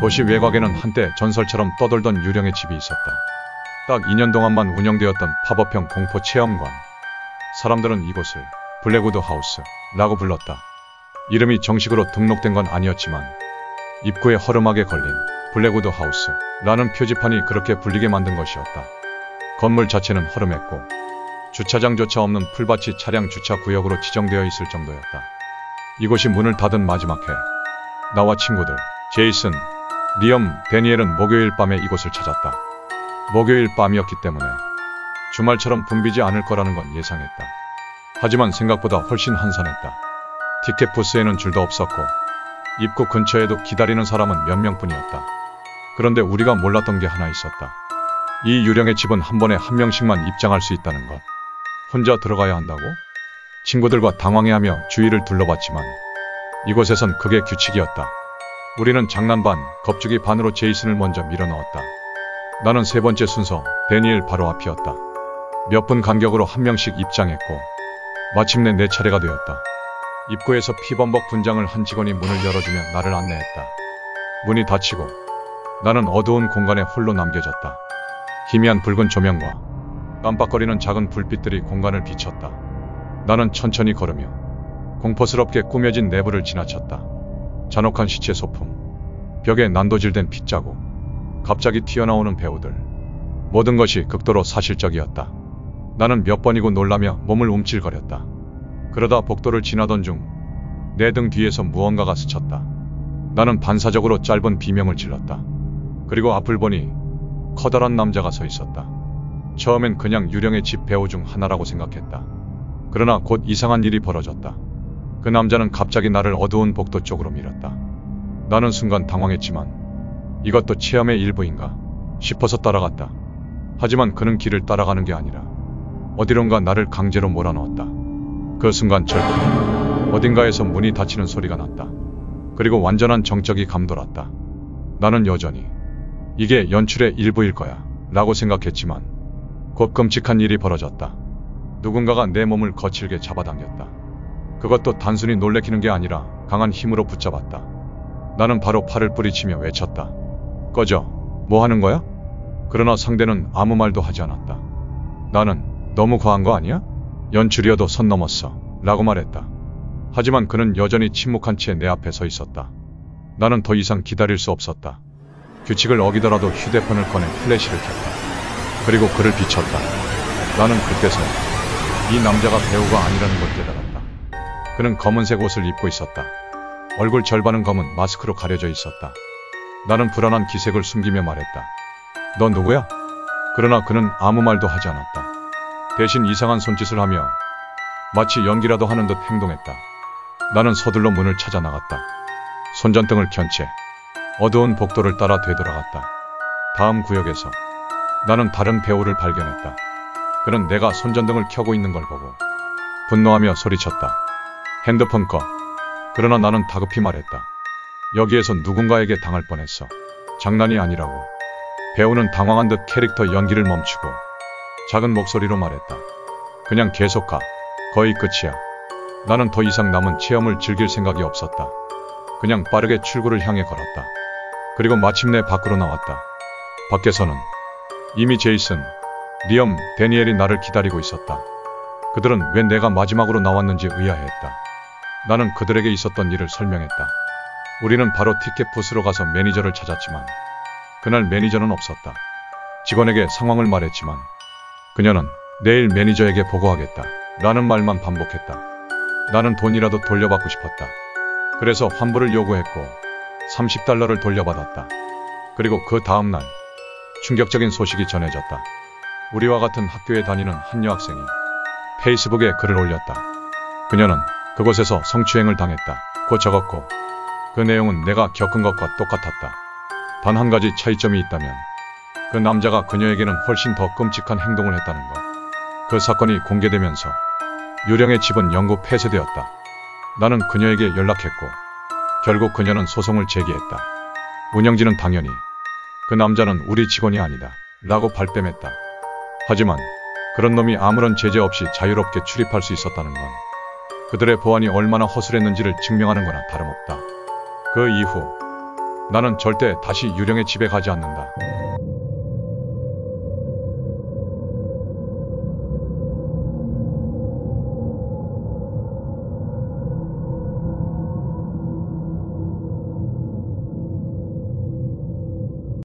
도시 외곽에는 한때 전설처럼 떠돌던 유령의 집이 있었다. 딱 2년 동안만 운영되었던 팝업형 공포 체험관. 사람들은 이곳을 블랙우드 하우스라고 불렀다. 이름이 정식으로 등록된 건 아니었지만 입구에 허름하게 걸린 블랙우드 하우스라는 표지판이 그렇게 불리게 만든 것이었다. 건물 자체는 허름했고 주차장조차 없는 풀밭이 차량 주차 구역으로 지정되어 있을 정도였다. 이곳이 문을 닫은 마지막 해, 나와 친구들 제이슨, 리엄, 데니엘은 목요일 밤에 이곳을 찾았다. 목요일 밤이었기 때문에 주말처럼 붐비지 않을 거라는 건 예상했다. 하지만 생각보다 훨씬 한산했다. 티켓 부스에는 줄도 없었고 입구 근처에도 기다리는 사람은 몇 명뿐이었다. 그런데 우리가 몰랐던 게 하나 있었다. 이 유령의 집은 한 번에 한 명씩만 입장할 수 있다는 것. 혼자 들어가야 한다고? 친구들과 당황해하며 주위를 둘러봤지만 이곳에선 그게 규칙이었다. 우리는 장난 반, 겁주기 반으로 제이슨을 먼저 밀어넣었다. 나는 세 번째 순서, 데니엘 바로 앞이었다. 몇 분 간격으로 한 명씩 입장했고 마침내 내 차례가 되었다. 입구에서 피범벅 분장을 한 직원이 문을 열어주며 나를 안내했다. 문이 닫히고 나는 어두운 공간에 홀로 남겨졌다. 희미한 붉은 조명과 깜빡거리는 작은 불빛들이 공간을 비췄다. 나는 천천히 걸으며 공포스럽게 꾸며진 내부를 지나쳤다. 잔혹한 시체 소품, 벽에 난도질된 핏자국, 갑자기 튀어나오는 배우들. 모든 것이 극도로 사실적이었다. 나는 몇 번이고 놀라며 몸을 움찔거렸다. 그러다 복도를 지나던 중 내 등 뒤에서 무언가가 스쳤다. 나는 반사적으로 짧은 비명을 질렀다. 그리고 앞을 보니 커다란 남자가 서 있었다. 처음엔 그냥 유령의 집 배우 중 하나라고 생각했다. 그러나 곧 이상한 일이 벌어졌다. 그 남자는 갑자기 나를 어두운 복도 쪽으로 밀었다. 나는 순간 당황했지만 이것도 체험의 일부인가 싶어서 따라갔다. 하지만 그는 길을 따라가는 게 아니라 어디론가 나를 강제로 몰아넣었다. 그 순간 절벽 어딘가에서 문이 닫히는 소리가 났다. 그리고 완전한 정적이 감돌았다. 나는 여전히 이게 연출의 일부일 거야 라고 생각했지만 곧 끔찍한 일이 벌어졌다. 누군가가 내 몸을 거칠게 잡아당겼다. 그것도 단순히 놀래키는 게 아니라 강한 힘으로 붙잡았다. 나는 바로 팔을 뿌리치며 외쳤다. 꺼져. 뭐 하는 거야? 그러나 상대는 아무 말도 하지 않았다. 나는 너무 과한 거 아니야? 연출이어도 선 넘었어 라고 말했다. 하지만 그는 여전히 침묵한 채 내 앞에 서 있었다. 나는 더 이상 기다릴 수 없었다. 규칙을 어기더라도 휴대폰을 꺼내 플래시를 켰다. 그리고 그를 비췄다. 나는 그때서야 이 남자가 배우가 아니라는 걸 깨달았다. 그는 검은색 옷을 입고 있었다. 얼굴 절반은 검은 마스크로 가려져 있었다. 나는 불안한 기색을 숨기며 말했다. 너 누구야? 그러나 그는 아무 말도 하지 않았다. 대신 이상한 손짓을 하며 마치 연기라도 하는 듯 행동했다. 나는 서둘러 문을 찾아 나갔다. 손전등을 켠 채 어두운 복도를 따라 되돌아갔다. 다음 구역에서 나는 다른 배우를 발견했다. 그는 내가 손전등을 켜고 있는 걸 보고 분노하며 소리쳤다. 핸드폰 꺼. 그러나 나는 다급히 말했다. 여기에서 누군가에게 당할 뻔했어. 장난이 아니라고. 배우는 당황한 듯 캐릭터 연기를 멈추고 작은 목소리로 말했다. 그냥 계속 가. 거의 끝이야. 나는 더 이상 남은 체험을 즐길 생각이 없었다. 그냥 빠르게 출구를 향해 걸었다. 그리고 마침내 밖으로 나왔다. 밖에서는 이미 제이슨, 리엄, 데니엘이 나를 기다리고 있었다. 그들은 왜 내가 마지막으로 나왔는지 의아해했다. 나는 그들에게 있었던 일을 설명했다. 우리는 바로 티켓 부스로 가서 매니저를 찾았지만 그날 매니저는 없었다. 직원에게 상황을 말했지만 그녀는 내일 매니저에게 보고하겠다 라는 말만 반복했다. 나는 돈이라도 돌려받고 싶었다. 그래서 환불을 요구했고 $30를 돌려받았다. 그리고 그 다음날 충격적인 소식이 전해졌다. 우리와 같은 학교에 다니는 한 여학생이 페이스북에 글을 올렸다. 그녀는 그곳에서 성추행을 당했다 고 적었고 그 내용은 내가 겪은 것과 똑같았다. 단 한 가지 차이점이 있다면 그 남자가 그녀에게는 훨씬 더 끔찍한 행동을 했다는 것. 그 사건이 공개되면서 유령의 집은 영구 폐쇄되었다. 나는 그녀에게 연락했고 결국 그녀는 소송을 제기했다. 운영진은 당연히 그 남자는 우리 직원이 아니다 라고 발뺌했다. 하지만 그런 놈이 아무런 제재 없이 자유롭게 출입할 수 있었다는 건 그들의 보안이 얼마나 허술했는지를 증명하는 거나 다름없다. 그 이후 나는 절대 다시 유령의 집에 가지 않는다.